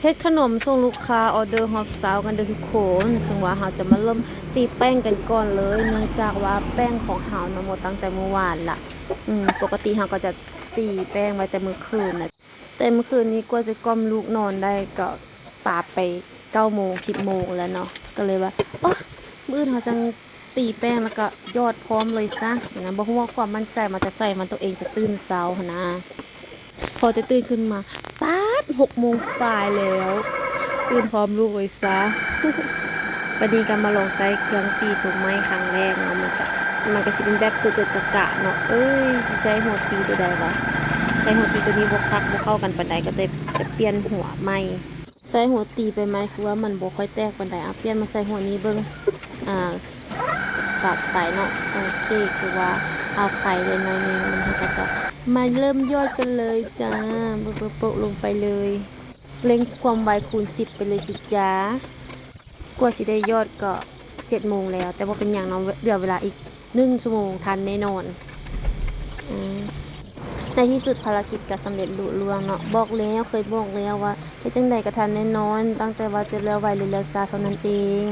เฮ็ดขนมส่งลูกค้าออเดอร์ฮอบเซากันเด้อทุกคนซึ่งว่าเราจะมาเริ่มตีแป้งกันก่อนเลยเนื่องจากว่าแป้งของเราเนาะหมดตั้งแต่เมื่อวานล่ะปกติเราก็จะตีแป้งไว้แต่มื้อคืนน่ะแต่เมื่อคืนนี้กว่าจะกล่อมลูกนอนได้ก็ปาไป9โมง10โมงแล้วเนาะก็เลยว่าโอ๊ะมื้ออื่นเราจังตีแป้งแล้วก็ยอดพร้อมเลยซะฉะนั้นบ่ฮู้ว่าความมั่นใจมันจะใส่มันตัวเองจะตื่นเช้าหั้นนะพอจะตื่นขึ้นมาป๊าด6โมงปลายแล้วตื่นพร้อมลูกเลยซะ ปดีกันมาลองใส่เครื่องตีตัวไม้ครั้งแรกเนาะมันก็สิเป็นแบบเกิดๆกะๆเนาะสิใส่หัวตีตัวใดวะใส่หัวตีตัวนี้บ่คักบ่เข้ากันปานใดก็เลยจะเปลี่ยนหัวใหม่ใส่หัวตีไปไหมคือว่ามันบ่ค่อยแตกปานใดเปลี่ยนมาใส่หัวนี้เบิ่งอ่าปรับไปเนาะโอเคคือว่าเอาไข่เลยหน่อยนึงมันก็จะมาเริ่มยอดกันเลยจ้าโปะๆลงไปเลยเร่งความไวคูณ10ไปเลยสิจ้ากว่าสิได้ยอดก็7โมงแล้วแต่ว่าเป็นอย่างน้องเหลือเวลาอีก1ชั่วโมงทันแน่นอนในที่สุดภารกิจก็สำเร็จลุล่วงเนาะบอกแล้วเคยบอกแล้วว่าเฮ็ดจังใดก็ทันแน่นอนตั้งแต่ว่าจะแล้วไวหรือแล้วซาเท่านั้นเอง